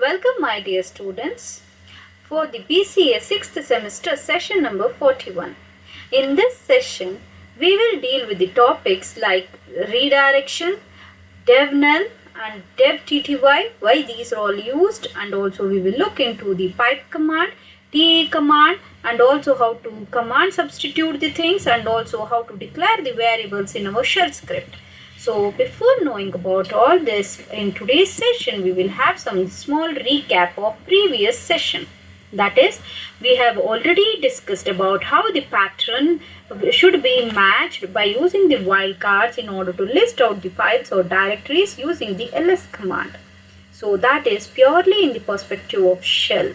Welcome my dear students for the BCA 6th semester session number 41. In this session, we will deal with the topics like redirection, devnull and devtty, why these are all used, and also we will look into the pipe command, te command, and also how to command substitute the things, and also how to declare the variables in our shell script. So before knowing about all this, in today's session we will have some small recap of previous session. That is, we have already discussed about how the pattern should be matched by using the wildcards in order to list out the files or directories using the ls command. So that is purely in the perspective of shell.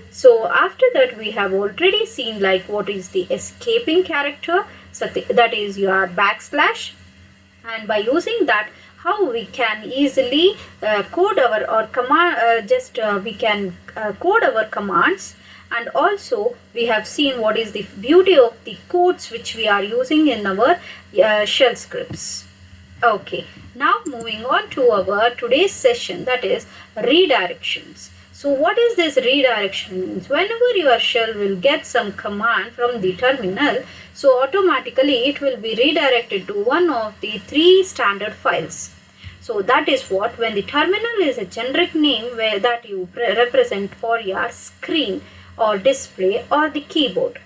So after that we have already seen like what is the escaping character, so that is your backslash, and by using that how we can easily code our command, we can code our commands, and also we have seen what is the beauty of the codes which we are using in our shell scripts. Okay, now moving on to our today's session, that is redirections. So what is this redirection means? Whenever your shell will get some command from the terminal, so automatically it will be redirected to one of the three standard files. So that is what, when the terminal is a generic name where that you represent for your screen or display or the keyboard,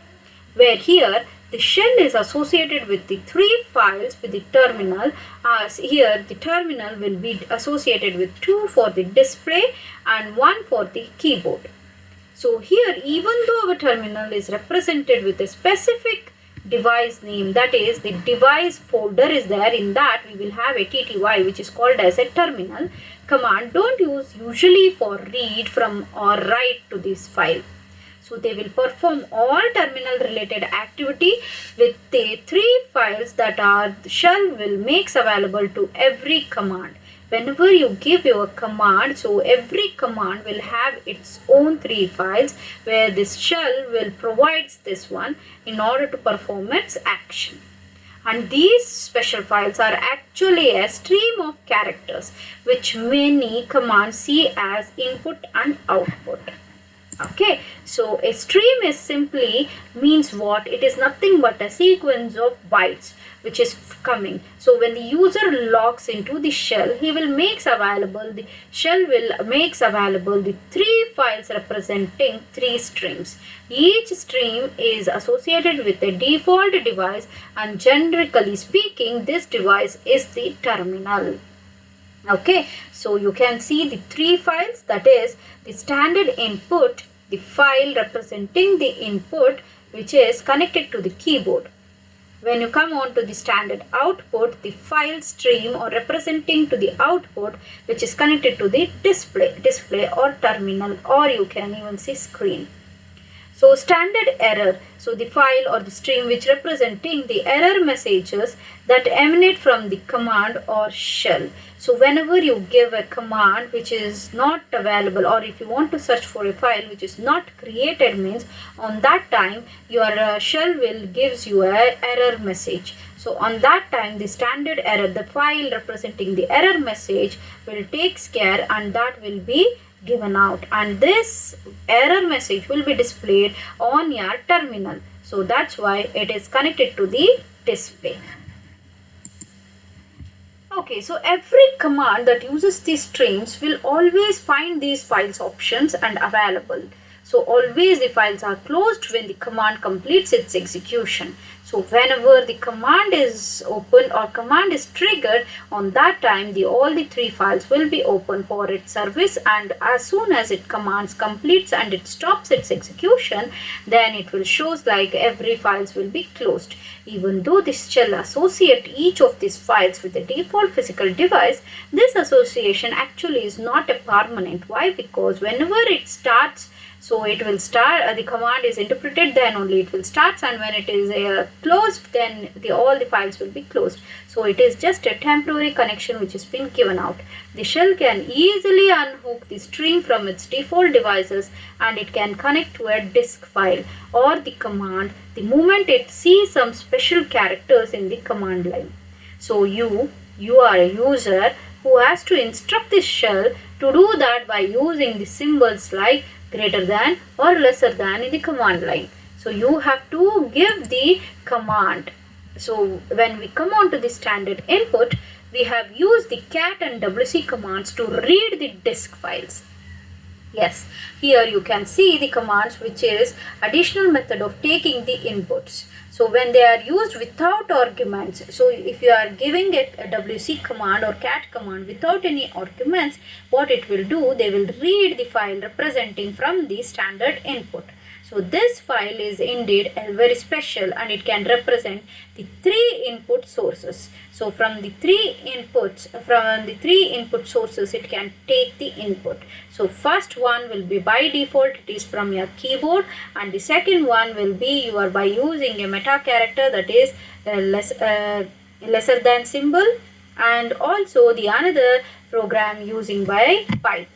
where here the shell is associated with the three files with the terminal, as here the terminal will be associated with 2 for the display and 1 for the keyboard. So here, even though our terminal is represented with a specific device name, that is the device folder is there, in that we will have a tty which is called as a terminal command. Don't use usually for read from or write to this file. So they will perform all terminal related activity with the three files that our shell will makes available to every command. Whenever you give your command, so every command will have its own three files where this shell will provide this one in order to perform its action. And these special files are actually a stream of characters which many commands see as input and output. Okay, so a stream is simply means what? It is nothing but a sequence of bytes which is coming. So when the user logs into the shell, he will makes available, the shell will makes available the three files representing three streams. Each stream is associated with a default device, and generically speaking this device is the terminal. Okay, so you can see the three files, that is the standard input, the file representing the input which is connected to the keyboard. When you come on to the standard output, the file stream or representing to the output which is connected to the display or terminal, or you can even say screen. So standard error, so the file or the stream which representing the error messages that emanate from the command or shell. So whenever you give a command which is not available, or if you want to search for a file which is not created, means on that time your shell will gives you a error message. So on that time the standard error, the file representing the error message will takes care, and that will be given out, and this error message will be displayed on your terminal. So that's why it is connected to the display. Okay, so every command that uses these streams will always find these files options and available. So always the files are closed when the command completes its execution. So whenever the command is opened or command is triggered, on that time all the three files will be open for its service, and as soon as it commands completes and it stops its execution, then it will shows like every files will be closed. Even though this shell associate each of these files with the default physical device, this association actually is not a permanent. Why? Because whenever it starts, so it will start, the command is interpreted, then only it will start, and when it is closed, then all the files will be closed. So it is just a temporary connection which has been given out. The shell can easily unhook the stream from its default devices, and it can connect to a disk file or the command the moment it sees some special characters in the command line. So you are a user who has to instruct this shell to do that by using the symbols like greater than or lesser than in the command line. So you have to give the command. So when we come on to the standard input, we have used the cat and wc commands to read the disk files. Yes, here you can see the commands, which is additional method of taking the inputs. So when they are used without arguments, so if you are giving it a wc command or cat command without any arguments, what it will do, they will read the file representing from the standard input. So this file is indeed very special, and it can represent the three input sources. So from the three input sources, it can take the input. So first one will be by default, it is from your keyboard, and the second one will be you are by using a meta character, that is lesser than symbol, and also the another program using by pipe.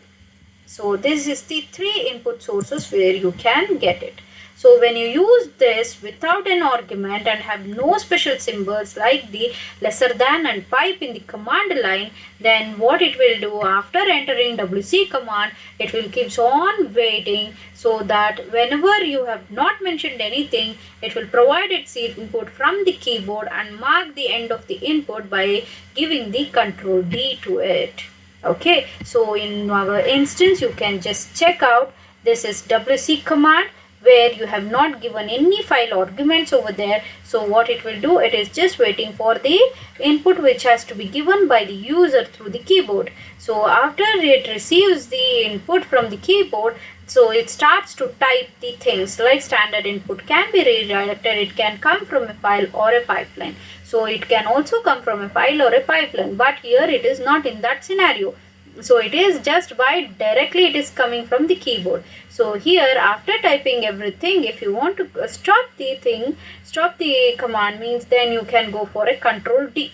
So this is the three input sources where you can get it. So when you use this without an argument and have no special symbols like the lesser than and pipe in the command line, then what it will do, after entering wc command, it will keep on waiting, so that whenever you have not mentioned anything, it will provide its input from the keyboard and mark the end of the input by giving the Control D to it. Okay, so in our instance, you can just check out, this is wc command where you have not given any file arguments over there. So what it will do, it is just waiting for the input which has to be given by the user through the keyboard. So after it receives the input from the keyboard, so it starts to type the things like standard input can be redirected, it can come from a file or a pipeline. So it can also come from a file or a pipeline, but here it is not in that scenario. So it is just by directly it is coming from the keyboard. So here after typing everything, if you want to stop the command means, then you can go for a Control D.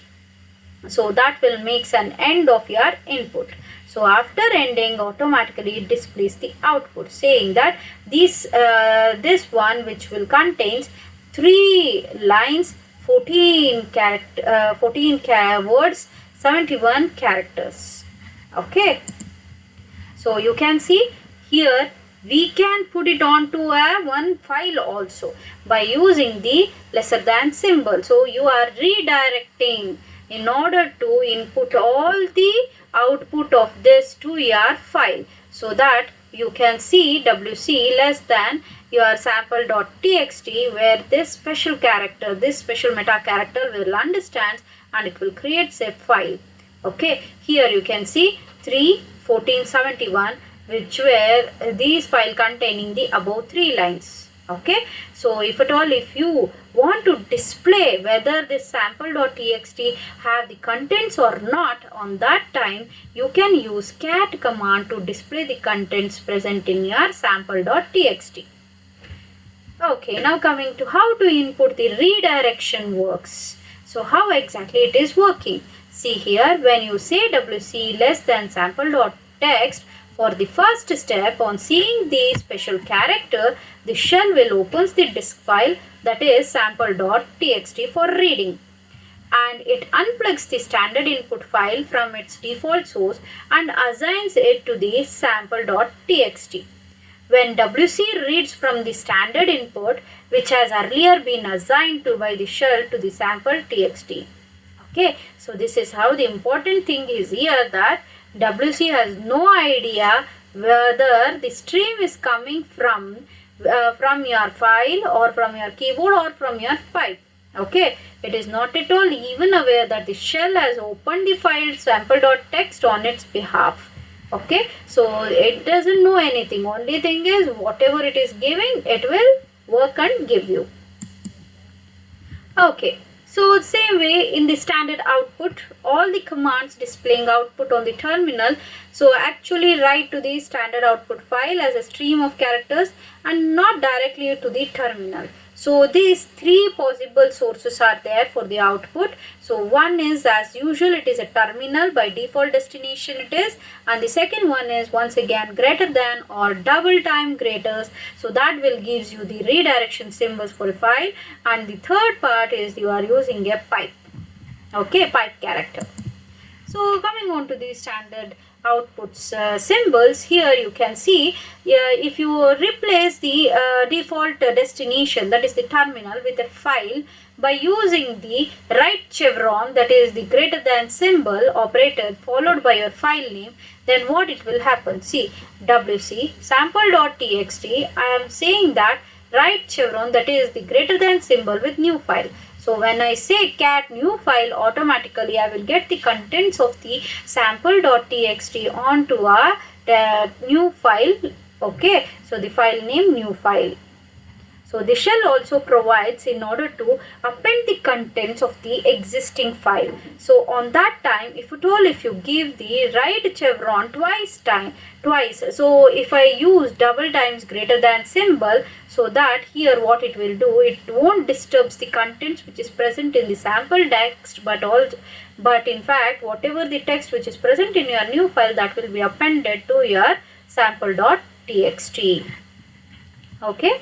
So that will make an end of your input. So after ending, automatically it displays the output saying that this one which will contains 3 lines, 14 words, 71 characters. Okay, so you can see here we can put it onto one file also by using the lesser than symbol. So you are redirecting in order to input all the output of this to your file, so that you can see wc less than your sample.txt, where this special character, this special meta character will understand and it will create a file. Okay, here you can see 3, 14, 71, which were these file containing the above 3 lines. Okay, so if at all if you want to display whether this sample.txt have the contents or not, on that time you can use cat command to display the contents present in your sample.txt. Okay, now coming to how to input the redirection works. So how exactly it is working? See here, when you say wc less than sample.text, for the first step, on seeing the special character, the shell will opens the disk file, that is sample.txt, for reading, and it unplugs the standard input file from its default source and assigns it to the sample.txt. When wc reads from the standard input, which has earlier been assigned to by the shell to the sample.txt. Okay, so this is how the important thing is here, that wc has no idea whether the stream is coming from your file or from your keyboard or from your pipe. Okay, it is not at all even aware that the shell has opened the file sample.txt on its behalf. Okay, so it doesn't know anything. Only thing is, whatever it is giving, it will work and give you. Okay, so same way in the standard output, all the commands displaying output on the terminal, so actually write to the standard output file as a stream of characters and not directly to the terminal. So these 3 possible sources are there for the output. So one is, as usual, it is a terminal, by default destination it is, and the second one is once again greater than or double time greaters, so that will gives you the redirection symbols for a file, and the third part is you are using a pipe. Okay, pipe character. So coming on to the standard outputs symbols, here you can see if you replace the default destination, that is the terminal, with a file by using the right chevron, that is the greater than symbol operator followed by your file name, then what it will happen? See, wc sample.txt, I am saying that right chevron, that is the greater than symbol with new file. So when I say cat new file, automatically I will get the contents of the sample.txt onto a new file. Okay, so the file name new file. So the shell also provides in order to append the contents of the existing file. So on that time, if you give the right chevron twice, so if I use double times greater than symbol, so that here what it will do, it won't disturb the contents which is present in the sample text, but in fact whatever the text which is present in your new file, that will be appended to your sample.txt. Okay.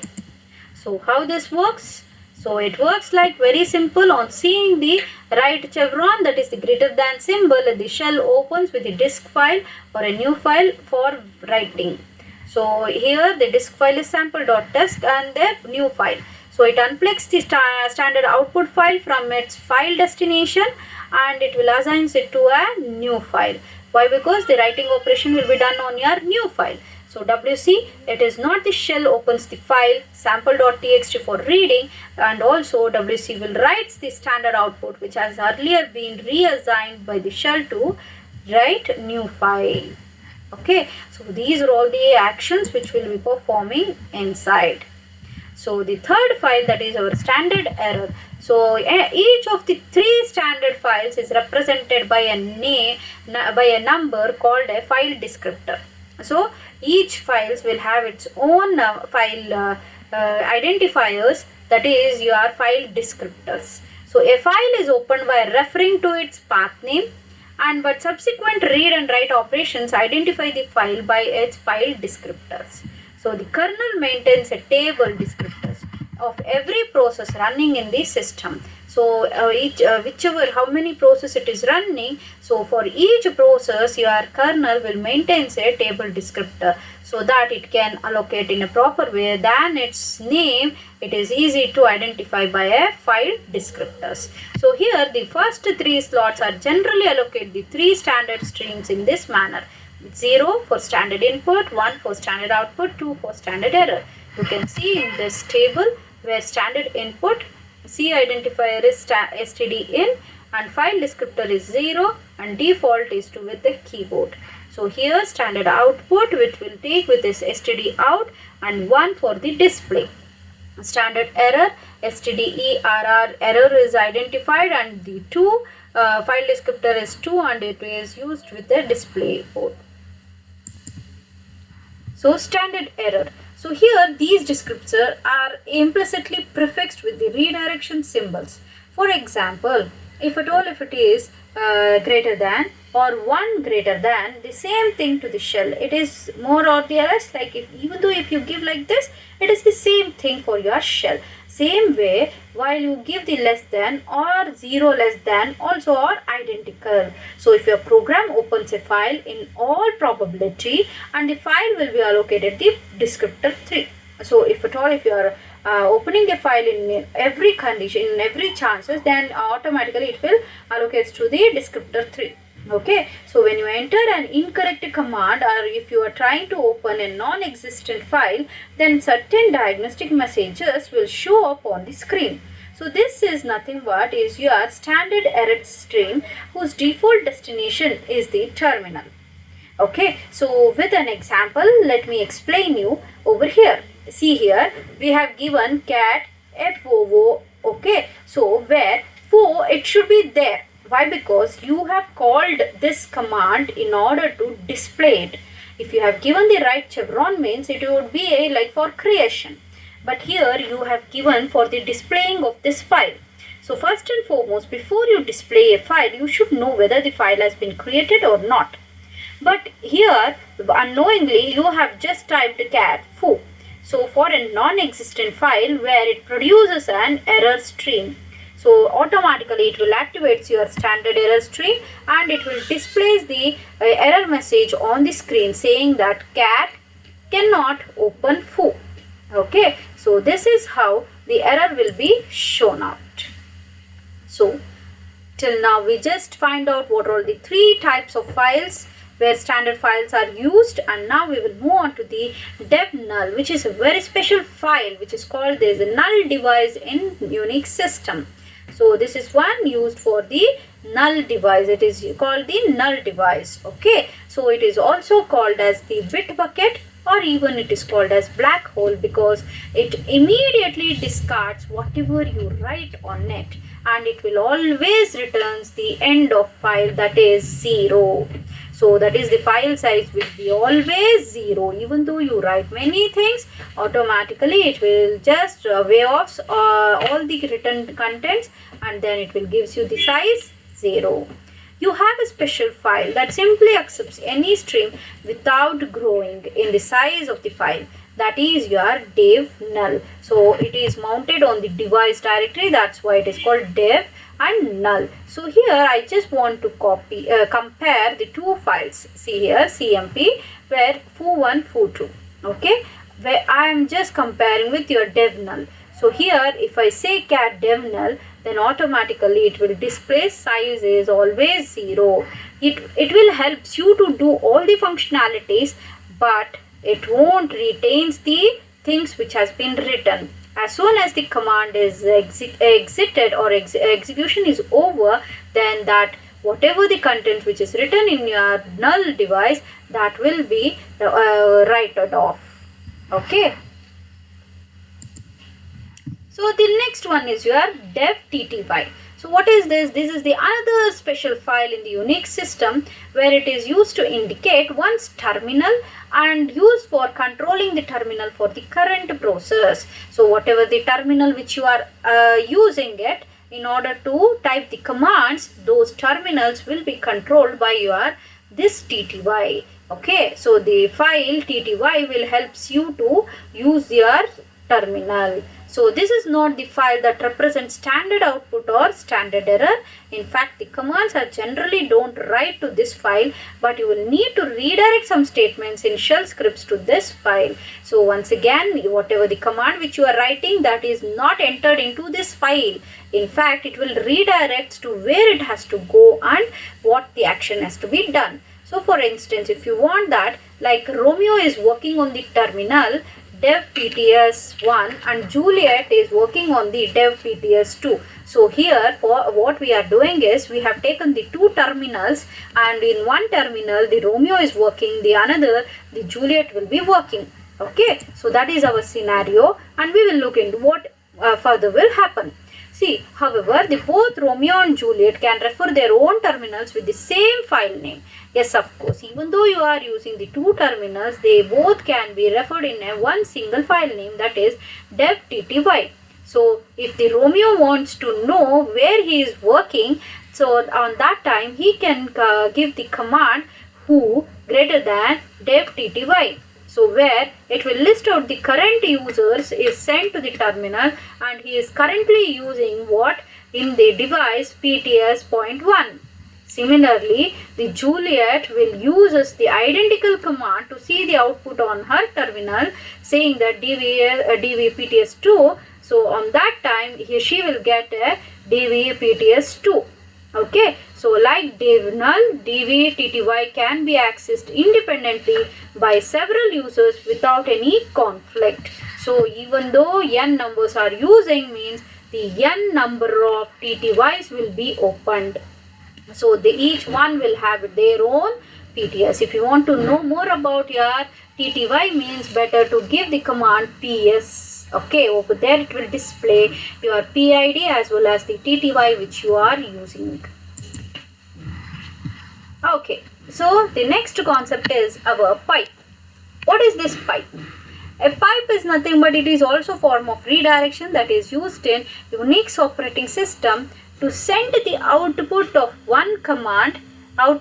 So how this works? So it works like very simple. On seeing the right chevron, that is the greater than symbol, the shell opens with the disk file or a new file for writing. So here the disk file is sample.txt and the new file. So it unplugs the standard output file from its file destination and it will assign it to a new file. Why? Because the writing operation will be done on your new file. So WC, it is not the shell opens the file sample.txt for reading, and also WC will write the standard output which has earlier been reassigned by the shell to write new file. Okay, so these are all the actions which will be performing inside. So the third file, that is our standard error. So each of the three standard files is represented by a number called a file descriptor. So each files will have its own file identifiers, that is your file descriptors. So a file is opened by referring to its path name, but subsequent read and write operations identify the file by its file descriptors. So the kernel maintains a table descriptors of every process running in the system. So how many process it is running, so for each process your kernel will maintain a table descriptor so that it can allocate in a proper way than its name. It is easy to identify by a file descriptors. So here the first three slots are generally allocated the three standard streams in this manner: 0 for standard input, 1 for standard output, 2 for standard error. You can see in this table where standard input C identifier is stdin and file descriptor is 0 and default is to with the keyboard. So here standard output which will take with this stdout and 1 for the display. Standard error stderr error is identified and the 2 file descriptor is 2 and it is used with the display board. So standard error. So here these descriptors are implicitly prefixed with the redirection symbols. For example, if it is greater than or 1 greater than, the same thing to the shell. It is more or less like even though if you give like this, it is the same thing for your shell. Same way, while you give the less than or 0 less than also are identical. So if your program opens a file, in all probability and the file will be allocated the descriptor 3. So if you are opening a file in every condition, in every chances, then automatically it will allocate to the descriptor 3. Okay, so when you enter an incorrect command or if you are trying to open a non-existent file, then certain diagnostic messages will show up on the screen. So this is nothing but is your standard error stream whose default destination is the terminal. Okay, so with an example, let me explain you over here. See here, we have given cat foo. Okay, so where foo, it should be there. Why? Because you have called this command in order to display it. If you have given the right chevron means it would be like for creation. But here you have given for the displaying of this file. So first and foremost, before you display a file, you should know whether the file has been created or not. But here unknowingly you have just typed cat foo. So for a non-existent file where it produces an error stream. So automatically it will activate your standard error string and it will display the error message on the screen saying that cat cannot open foo. Okay, so this is how the error will be shown out. So till now we just find out what are the three types of files where standard files are used, and now we will move on to the dev null, which is a very special file which is called as a null device in Unix system. So this is one used for the null device. It is called the null device. Okay, so it is also called as the bit bucket, or even it is called as black hole, because it immediately discards whatever you write on it, and it will always returns the end of file, that is 0. So that is the file size will be always 0. Even though you write many things, automatically it will just wave off all the written contents, and then it will gives you the size 0. You have a special file that simply accepts any string without growing in the size of the file. That is your dev null. So it is mounted on the device directory. That's why it is called dev and null. So here I just want to compare the two files. See here cmp where foo1 foo2. Okay, where I am just comparing with your dev null. So here if I say cat dev null, then automatically it will display size is always 0. It will help you to do all the functionalities, but it won't retains the things which has been written. As soon as the command is exited or execution is over, then that whatever the content which is written in your null device, that will be written off. Okay. So the next one is your dev tty. So what is this? This is the another special file in the Unix system where it is used to indicate one's terminal and used for controlling the terminal for the current process. So whatever the terminal which you are using it in order to type the commands, those terminals will be controlled by your this tty. Okay, so the file tty will helps you to use your terminal. So this is not the file that represents standard output or standard error. In fact, the commands are generally don't write to this file, but you will need to redirect some statements in shell scripts to this file. So once again, whatever the command which you are writing, that is not entered into this file. In fact, it will redirect to where it has to go and what the action has to be done. So for instance, if you want that, like Romeo is working on the terminal dev pts1 and Juliet is working on the dev pts2. So here for what we are doing is we have taken the two terminals, and in one terminal the Romeo is working, the another the Juliet will be working. Okay, so that is our scenario, and we will look into what further will happen. See, however, the both Romeo and Juliet can refer their own terminals with the same file name. Yes, of course, even though you are using the two terminals, they both can be referred in a one single file name, that is dev tty. So, if the Romeo wants to know where he is working, so on that time he can give the command who greater than dev tty. So where it will list out the current users is sent to the terminal, and he is currently using what in the device pts.1. Similarly, the Juliet will use the identical command to see the output on her terminal saying that dvpts2. So on that time she will get a dvpts2. Okay, so like dev null, dv.tty can be accessed independently by several users without any conflict. So even though n numbers are using, means the n number of tty's will be opened. So each one will have their own PTS. If you want to know more about your tty, means better to give the command ps. Okay, over there it will display your PID as well as the tty which you are using. Okay, so the next concept is our pipe. What is this pipe? A pipe is nothing but it is also a form of redirection that is used in Unix operating system to send the output of one command, or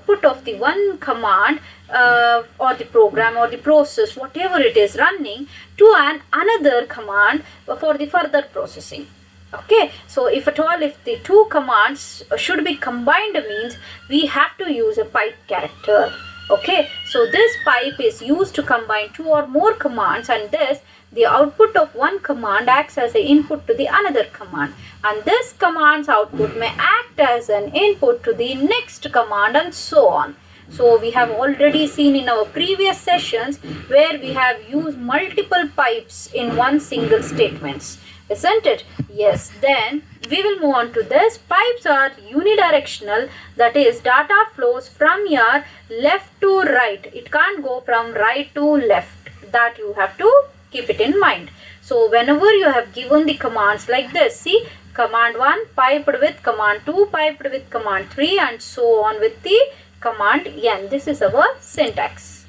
the program or the process, whatever it is running, to another command for the further processing. Okay, so if at all, if the two commands should be combined means we have to use a pipe character. Okay, so this pipe is used to combine two or more commands, and this the output of one command acts as an input to the another command, and this command's output may act as an input to the next command, and so on. So we have already seen in our previous sessions where we have used multiple pipes in one single statements, isn't it? Yes, then we will move on to this. Pipes are unidirectional, that is data flows from your left to right. It can't go from right to left. That you have to keep it in mind. So whenever you have given the commands like this, see, command 1 piped with command 2, piped with command 3, and so on with the command n. This is our syntax.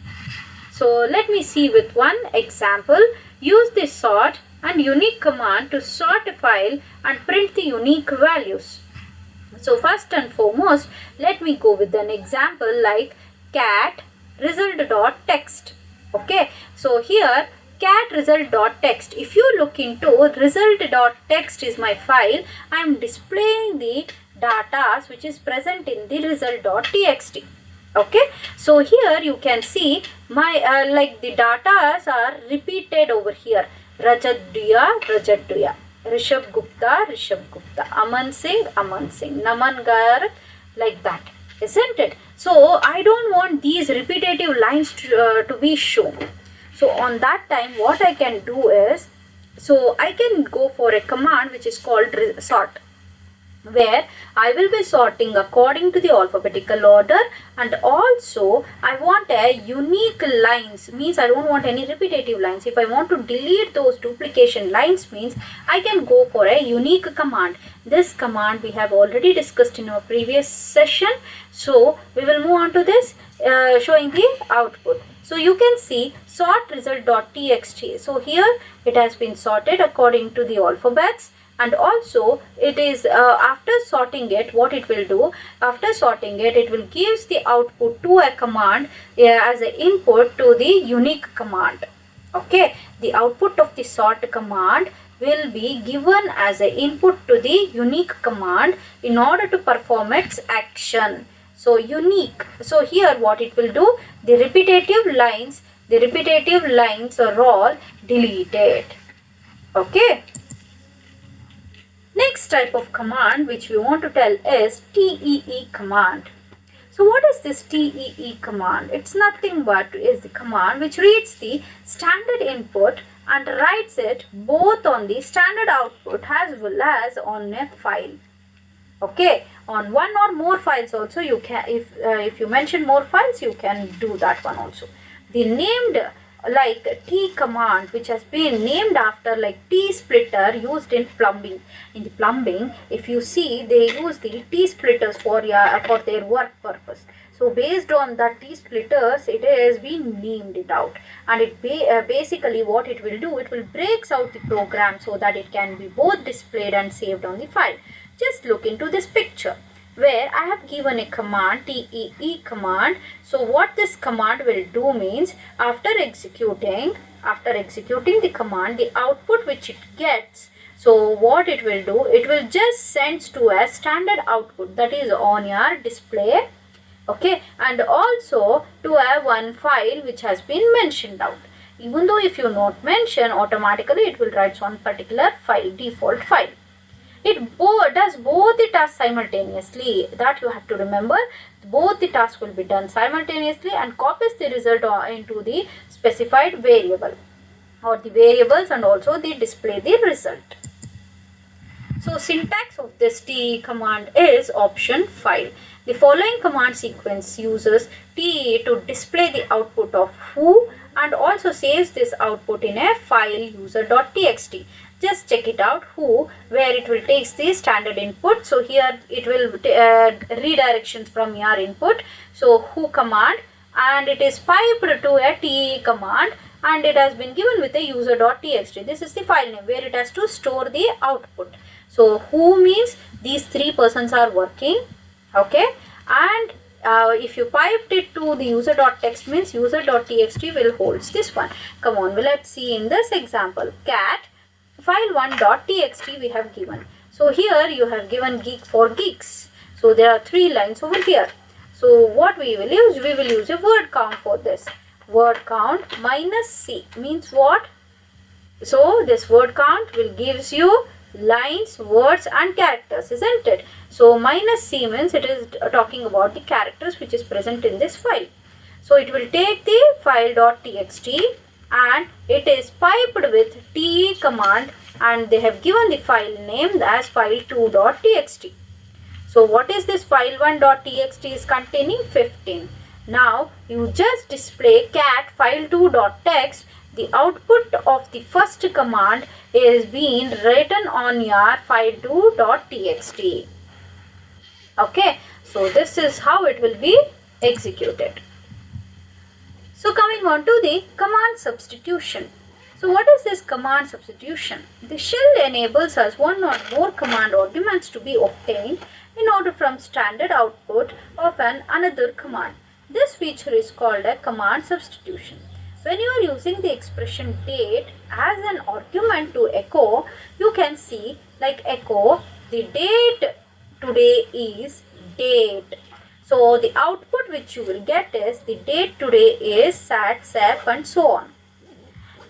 So let me see with one example. Use the sort and unique command to sort a file and print the unique values. So first and foremost, let me go with an example like cat result.text. Okay, so here cat result.text. If you look into result.text is my file, I am displaying the data which is present in the result.txt. Okay, so here you can see my like the data are repeated over here. Rajat Duya, Rishabh Gupta, Aman Singh, Naman Gar, like that, isn't it? So I don't want these repetitive lines to be shown. So on that time what I can do is, so I can go for a command which is called sort, where I will be sorting according to the alphabetical order, and also I want a unique lines, means I don't want any repetitive lines. If I want to delete those duplication lines means I can go for a unique command. This command we have already discussed in our previous session. So we will move on to this showing the output. So you can see sort result.txt. So here it has been sorted according to the alphabets. And also it is after sorting it, what it will do, after sorting it will gives the output to a command as an input to the unique command. Okay, the output of the sort command will be given as an input to the unique command in order to perform its action. So unique, so here what it will do, the repetitive lines are all deleted. Okay. Next type of command which we want to tell is TEE command. So what is this TEE command? It's nothing but is the command which reads the standard input and writes it both on the standard output as well as on a file. Okay, on one or more files also you can, if you mention more files you can do that one also. The named like T command which has been named after like T splitter used in plumbing. In the plumbing, if you see, they use the T splitters for their work purpose. So based on that T splitters, it has been named it out, and it basically what it will do, it will breaks out the program so that it can be both displayed and saved on the file. Just look into this picture where I have given a command, TEE command. So what this command will do means, after executing the command, the output which it gets, so what it will do, it will just sends to a standard output that is on your display. Okay, and also to a one file which has been mentioned out. Even though if you not mention, automatically it will write on particular file, default file. It does both the tasks simultaneously. That you have to remember. Both the tasks will be done simultaneously and copies the result into the specified variable or the variables, and also the display the result. So syntax of this TEE command is option file. The following command sequence uses TEE to display the output of who and also saves this output in a file user.txt. Just check it out, who, where it will take the standard input. So here it will redirections from your input. So who command, and it is piped to a TEE command, and it has been given with a user.txt. This is the file name where it has to store the output. So who means these three persons are working. Okay, and if you piped it to the user.text means user.txt will holds this one. Come on, let's see in this example. Cat file1.txt we have given. So here you have given geek for geeks. So there are 3 lines over here. So what we will use? We will use a word count for this. Word count minus C means what? So this word count will gives you lines, words and characters, isn't it? So minus C means it is talking about the characters which is present in this file. So it will take the file.txt and it is piped with te command, and they have given the file name as file2.txt. So what is this file1.txt is containing 15. Now you just display cat file2.text. The output of the first command is being written on your file2.txt. Okay, so this is how it will be executed. So coming on to the command substitution. So what is this command substitution? The shell enables us one or more command arguments to be obtained in order from standard output of another command. This feature is called a command substitution. When you are using the expression date as an argument to echo, you can see like echo the date today is date. So the output which you will get is the date today is sat, sep and so on.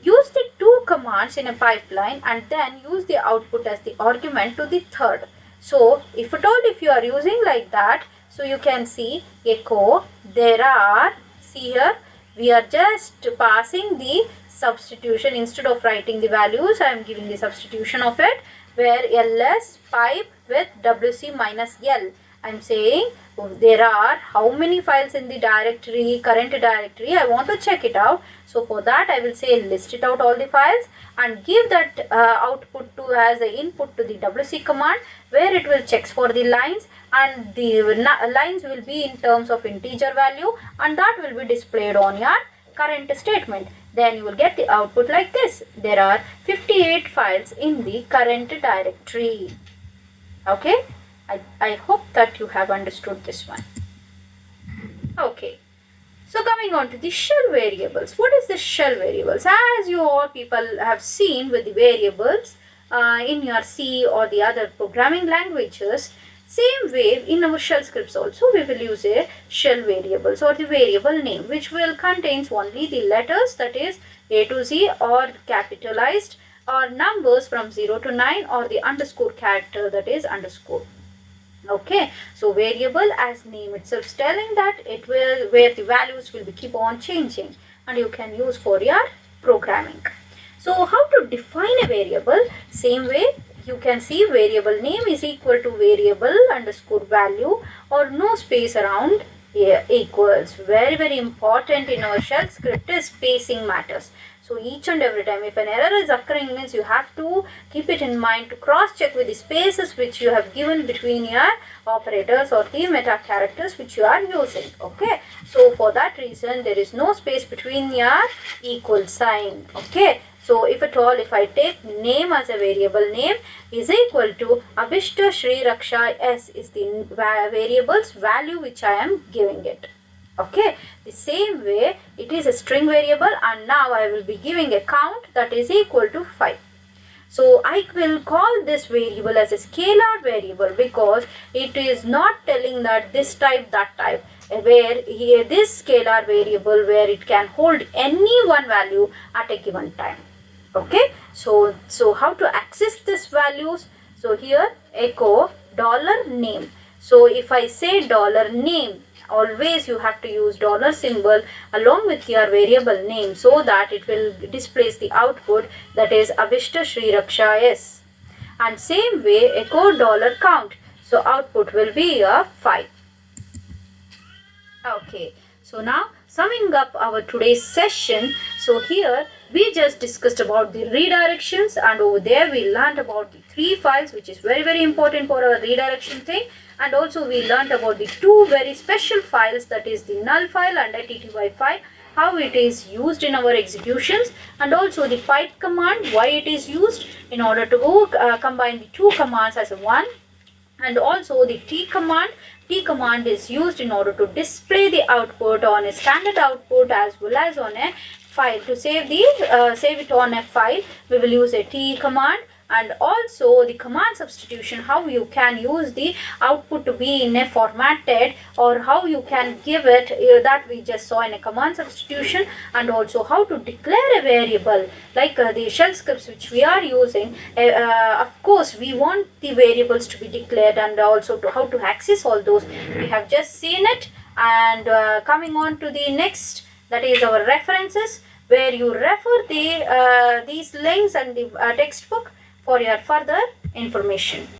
Use the 2 commands in a pipeline and then use the output as the argument to the third. So if at all if you are using like that, so you can see echo, there are, see here, we are just passing the substitution. Instead of writing the values, I am giving the substitution of it, where ls pipe with wc minus l. I am saying there are how many files in the directory, current directory, I want to check it out. So for that I will say list it out all the files and give that output to as an input to the wc command, where it will checks for the lines, and the lines will be in terms of integer value, and that will be displayed on your current statement. Then you will get the output like this. There are 58 files in the current directory. Okay, I hope that you have understood this one. Okay, so coming on to the shell variables. What is the shell variables? As you all people have seen with the variables in your C or the other programming languages, same way in our shell scripts also we will use a shell variables or the variable name, which will contains only the letters, that is A to Z, or capitalized, or numbers from 0 to 9, or the underscore character, that is underscore. Okay, so variable as name itself telling that it will, where the values will be keep on changing and you can use for your programming. So how to define a variable? Same way, you can see variable name is equal to variable underscore value, or no space around equals. Very important in our shell script is spacing matters. So each and every time if an error is occurring, means you have to keep it in mind to cross check with the spaces which you have given between your operators or the meta characters which you are using. Okay, so for that reason there is no space between your equal sign. Okay, so if at all if I take name as a variable name is equal to Abhishta Shri Raksha S is the variable's value which I am giving it. Okay, the same way it is a string variable, and now I will be giving a count that is equal to 5. So I will call this variable as a scalar variable because it is not telling that this type, that type, where here this scalar variable where it can hold any one value at a given time. Okay, so how to access these values? So here echo $name. So if I say $name, always you have to use dollar symbol along with your variable name so that it will displays the output, that is Abhishta Shri Raksha S. And same way echo $count. So output will be a 5. Okay, so now summing up our today's session. So here we just discussed about the redirections, and over there we learned about the 3 files, which is very important for our redirection thing. And also we learned about the 2 very special files, that is the null file and atty file, how it is used in our executions, and also the pipe command, why it is used in order to combine the 2 commands as one, and also the T command. T command is used in order to display the output on a standard output as well as on a file. To save it on a file, we will use a T command, and also the command substitution, how you can use the output to be in a formatted, or how you can give it, that we just saw in a command substitution. And also how to declare a variable, like the shell scripts which we are using. Of course we want the variables to be declared, and also to how to access all those. We have just seen it. And coming on to the next, that is our references, where you refer these links and the textbook for your further information.